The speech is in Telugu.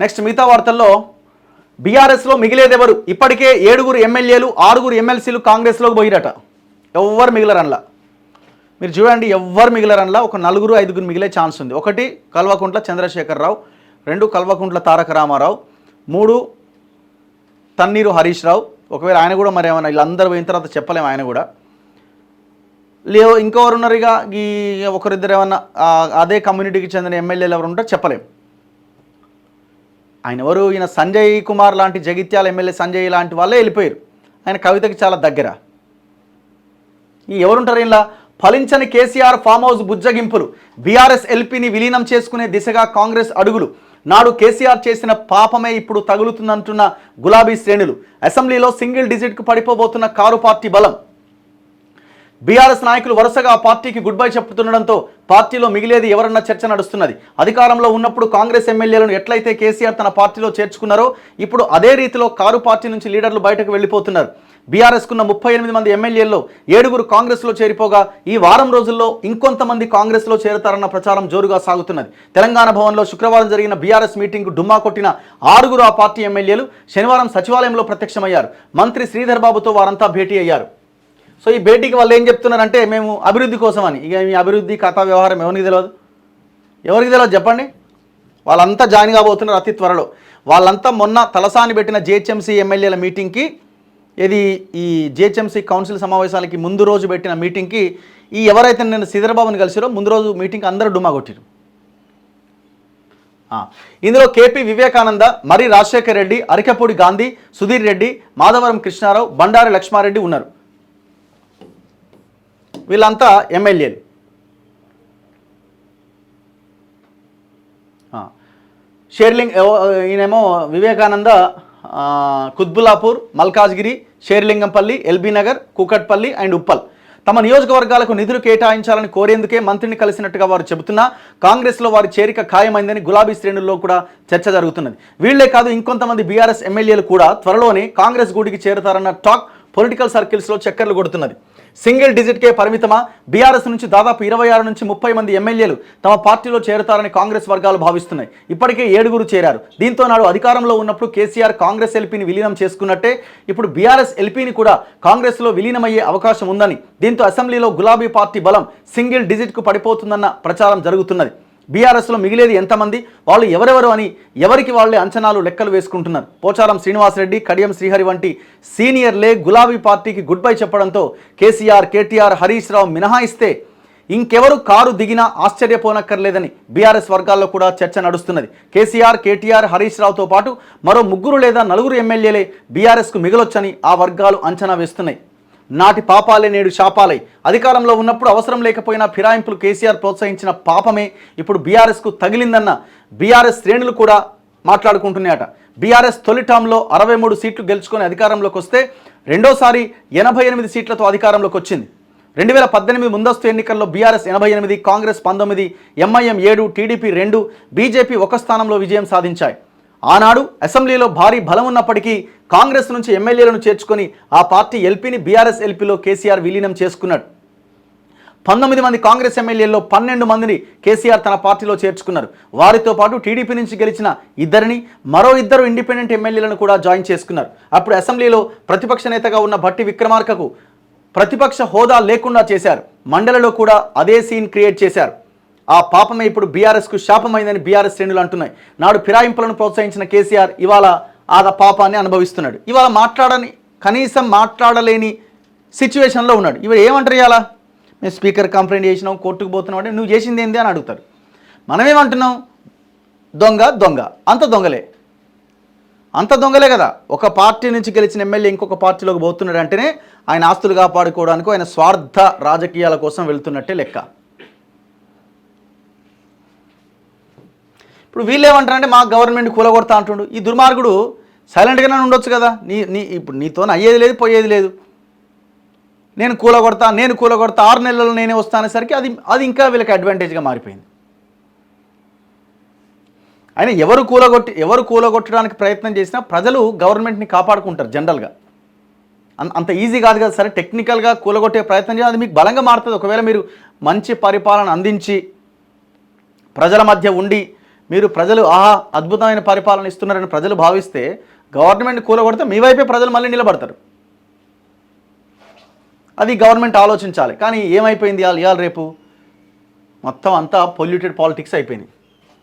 నెక్స్ట్ మిగతా వార్తల్లో బీఆర్ఎస్లో మిగిలేదెవరు? ఇప్పటికే 7 ఎమ్మెల్యేలు 6 ఎమ్మెల్సీలు కాంగ్రెస్లోకి పోయిరట. ఎవ్వరు మిగిలరనలా. మీరు చూడండి, ఎవ్వరు మిగిలరనలా. ఒక 4-5 మిగిలే ఛాన్స్ ఉంది. 1 కల్వకుంట్ల చంద్రశేఖరరావు, 2 కల్వకుంట్ల తారక రామారావు, 3 తన్నీరు హరీష్ రావు. ఒకవేళ ఆయన కూడా మరి ఏమన్నా వీళ్ళందరూ పోయిన తర్వాత చెప్పలేము. ఆయన కూడా లేవు. ఇంకెవరు ఉన్నారు? ఇక ఈ ఒకరిద్దరు ఏమన్నా అదే కమ్యూనిటీకి చెందిన ఎమ్మెల్యేలు ఎవరు ఉంటారో చెప్పలేము. ఆయన ఎవరు? ఈయన సంజయ్ కుమార్ లాంటి జగిత్యాల ఎమ్మెల్యే సంజయ్ లాంటి వాళ్ళే వెళ్ళిపోయారు. ఆయన కవితకి చాలా దగ్గర. ఈ ఎవరుంటారు ఇలా? ఫలించని కేసీఆర్ ఫామ్ హౌస్ బుజ్జగింపులు, బీఆర్ఎస్ ఎల్పీని విలీనం చేసుకునే దిశగా కాంగ్రెస్ అడుగులు, నాడు కేసీఆర్ చేసిన పాపమే ఇప్పుడు తగులుతుందంటున్న గులాబీ శ్రేణులు, అసెంబ్లీలో సింగిల్ డిజిట్కు పడిపోబోతున్న కారు పార్టీ బలం. బీఆర్ఎస్ నాయకులు వరుసగా ఆ పార్టీకి గుడ్ బై చెప్తుండడంతో పార్టీలో మిగిలేది ఎవరన్న చర్చ నడుస్తున్నది. అధికారంలో ఉన్నప్పుడు కాంగ్రెస్ ఎమ్మెల్యేలను ఎట్లయితే కేసీఆర్ తన పార్టీలో చేర్చుకున్నారో ఇప్పుడు అదే రీతిలో కారు పార్టీ నుంచి లీడర్లు బయటకు వెళ్ళిపోతున్నారు. బీఆర్ఎస్కున్న 38 మంది ఎమ్మెల్యేల్లో 7 కాంగ్రెస్లో చేరిపోగా ఈ వారం రోజుల్లో ఇంకొంతమంది కాంగ్రెస్లో చేరతారన్న ప్రచారం జోరుగా సాగుతున్నది. తెలంగాణ భవన్లో శుక్రవారం జరిగిన బీఆర్ఎస్ మీటింగ్కు డుమ్మా కొట్టిన 6 ఆ పార్టీ ఎమ్మెల్యేలు శనివారం సచివాలయంలో ప్రత్యక్షమయ్యారు. మంత్రి శ్రీధర్ బాబుతో వారంతా భేటీ అయ్యారు. సో ఈ భేటీకి వాళ్ళు ఏం చెప్తున్నారంటే, మేము అభివృద్ధి కోసం అని. ఇక మీ అభివృద్ధి కథా వ్యవహారం ఎవరికి తెలియదు చెప్పండి. వాళ్ళంతా జాయిన్ కాబోతున్నారు అతి త్వరలో. వాళ్ళంతా మొన్న తలసాని పెట్టిన జిహెచ్ఎంసీ ఎమ్మెల్యేల మీటింగ్కి, ఈ జిహెచ్ఎంసీ కౌన్సిల్ సమావేశాలకి ముందు రోజు పెట్టిన మీటింగ్కి ఈ ఎవరైతే నేను శ్రీధర్బాబుని కలిసిరో ముందు రోజు మీటింగ్కి అందరూ డుమ్మా కొట్టిరు. ఇందులో కేపీ వివేకానంద, మరి రాజశేఖర్ రెడ్డి, అరికపూడి గాంధీ, సుధీర్ రెడ్డి, మాధవరం కృష్ణారావు, బండారి లక్ష్మారెడ్డి ఉన్నారు. వీళ్ళంతా ఎమ్మెల్యేలు. షేర్లింగ్ ఈయనేమో వివేకానంద కుత్బుల్లాపూర్, మల్కాజ్గిరి, షేర్లింగంపల్లి, ఎల్బీ నగర్, కూకట్పల్లి అండ్ ఉప్పల్. తమ నియోజకవర్గాలకు నిధులు కేటాయించాలని కోరేందుకే మంత్రిని కలిసినట్టుగా వారు చెబుతున్నా కాంగ్రెస్లో వారి చేరిక ఖాయమైందని గులాబీ శ్రేణుల్లో కూడా చర్చ జరుగుతున్నది. వీళ్లే కాదు, ఇంకొంతమంది బీఆర్ఎస్ ఎమ్మెల్యేలు కూడా త్వరలోనే కాంగ్రెస్ గూడికి చేరతారన్న టాక్ పొలిటికల్ సర్కిల్స్లో చక్కర్లు కొడుతున్నది. సింగిల్ డిజిట్కే పరిమితమా? బీఆర్ఎస్ నుంచి దాదాపు 26 నుంచి 30 మంది ఎమ్మెల్యేలు తమ పార్టీలో చేరతారని కాంగ్రెస్ వర్గాలు భావిస్తున్నాయి. ఇప్పటికే 7 చేరారు. దీంతో నాడు అధికారంలో ఉన్నప్పుడు కేసీఆర్ కాంగ్రెస్ ఎల్పీని విలీనం చేసుకున్నట్టే ఇప్పుడు బీఆర్ఎస్ ఎల్పీని కూడా కాంగ్రెస్లో విలీనమయ్యే అవకాశం ఉందని, దీంతో అసెంబ్లీలో గులాబీ పార్టీ బలం సింగిల్ డిజిట్కు పడిపోతుందన్న ప్రచారం జరుగుతున్నది. బీఆర్ఎస్లో మిగిలేది ఎంతమంది, వాళ్ళు ఎవరెవరు అని ఎవరికి వాళ్ళే అంచనాలు లెక్కలు వేసుకుంటున్నారు. పోచారం శ్రీనివాసరెడ్డి, కడియం శ్రీహరి వంటి సీనియర్లే గులాబీ పార్టీకి గుడ్ బై చెప్పడంతో కేసీఆర్, కేటీఆర్, హరీష్ రావు మినహాయిస్తే ఇంకెవరు కారు దిగినా ఆశ్చర్యపోనక్కర్లేదని బీఆర్ఎస్ వర్గాల్లో కూడా చర్చ నడుస్తున్నది. కేసీఆర్, కేటీఆర్, హరీష్ రావుతో పాటు మరో 3 లేదా 4 ఎమ్మెల్యేలే బీఆర్ఎస్కు మిగలొచ్చని ఆ వర్గాలు అంచనా వేస్తున్నాయి. నాటి పాపాలే నేడు శాపాలై. అధికారంలో ఉన్నప్పుడు అవసరం లేకపోయినా ఫిరాయింపులు కేసీఆర్ ప్రోత్సహించిన పాపమే ఇప్పుడు బీఆర్ఎస్కు తగిలిందన్న బీఆర్ఎస్ శ్రేణులు కూడా మాట్లాడుకుంటున్నాయట. బీఆర్ఎస్ తొలి టర్మ్లో 63 సీట్లు గెలుచుకొని అధికారంలోకి వస్తే రెండోసారి 88 సీట్లతో అధికారంలోకి వచ్చింది. 2018 ముందస్తు ఎన్నికల్లో BRS 88, Congress 19, MIM 7, TDP 2, BJP 1 స్థానంలో విజయం సాధించాయి. ఆనాడు అసెంబ్లీలో భారీ బలం ఉన్నప్పటికీ కాంగ్రెస్ నుంచి ఎమ్మెల్యేలను చేర్చుకొని ఆ పార్టీ ఎల్పీని బీఆర్ఎస్ ఎల్పీలో కేసీఆర్ విలీనం చేసుకున్నాడు. 19 మంది కాంగ్రెస్ ఎమ్మెల్యేల్లో 12 మందిని కేసీఆర్ తన పార్టీలో చేర్చుకున్నారు. వారితో పాటు టీడీపీ నుంచి గెలిచిన 2 మరో 2 ఇండిపెండెంట్ ఎమ్మెల్యేలను కూడా జాయిన్ చేసుకున్నారు. అప్పుడు అసెంబ్లీలో ప్రతిపక్ష నేతగా ఉన్న భట్టి విక్రమార్కకు ప్రతిపక్ష హోదా లేకుండా చేశారు. మండలిలో కూడా అదే సీన్ క్రియేట్ చేశారు. ఆ పాపమే ఇప్పుడు బీఆర్ఎస్కు శాపమైందని బీఆర్ఎస్ శ్రేణులు అంటున్నాయి. నాడు ఫిరాయింపులను ప్రోత్సహించిన కేసీఆర్ ఇవాళ ఆ పాపాన్ని అనుభవిస్తున్నాడు. ఇవాళ కనీసం మాట్లాడలేని సిచ్యువేషన్లో ఉన్నాడు. ఇవాళ ఏమంటారు? ఇవాళ మేము స్పీకర్ కంప్లైంట్ చేసినాం, కోర్టుకు పోతున్నాం అంటే నువ్వు చేసింది ఏంది అని అడుగుతారు. మనమేమంటున్నాం? దొంగ అంత దొంగలే కదా. ఒక పార్టీ నుంచి గెలిచిన ఎమ్మెల్యే ఇంకొక పార్టీలోకి పోతున్నాడు అంటేనే ఆయన ఆస్తులు కాపాడుకోవడానికి ఆయన స్వార్థ రాజకీయాల కోసం వెళ్తున్నట్టే లెక్క. ఇప్పుడు వీళ్ళు ఏమంటారంటే మా గవర్నమెంట్ కూలగొడతా అంటుండు. ఈ దుర్మార్గుడు సైలెంట్గానే ఉండొచ్చు కదా. ఇప్పుడు నీతో అయ్యేది లేదు, పోయేది లేదు. నేను కూలగొడతా 6 నెలల్లో నేనే వస్తానేసరికి అది ఇంకా వీళ్ళకి అడ్వాంటేజ్గా మారిపోయింది. అయినా ఎవరు కూలగొట్టడానికి ప్రయత్నం చేసినా ప్రజలు గవర్నమెంట్ని కాపాడుకుంటారు జనరల్గా. అంత ఈజీ కాదు కదా. సరే, టెక్నికల్గా కూలగొట్టే ప్రయత్నం చేయాలి, అది మీకు బలంగా మారుతుంది. ఒకవేళ మీరు మంచి పరిపాలన అందించి ప్రజల మధ్య ఉండి మీరు ప్రజలు ఆహా అద్భుతమైన పరిపాలన ఇస్తున్నారని ప్రజలు భావిస్తే గవర్నమెంట్ కూలగొడితే మీ వైపే ప్రజలు మళ్ళీ నిలబడతారు. అది గవర్నమెంట్ ఆలోచించాలి. కానీ ఏమైపోయింది ఇవాళ రేపు మొత్తం అంతా పొల్యూటెడ్ పాలిటిక్స్ అయిపోయినాయి.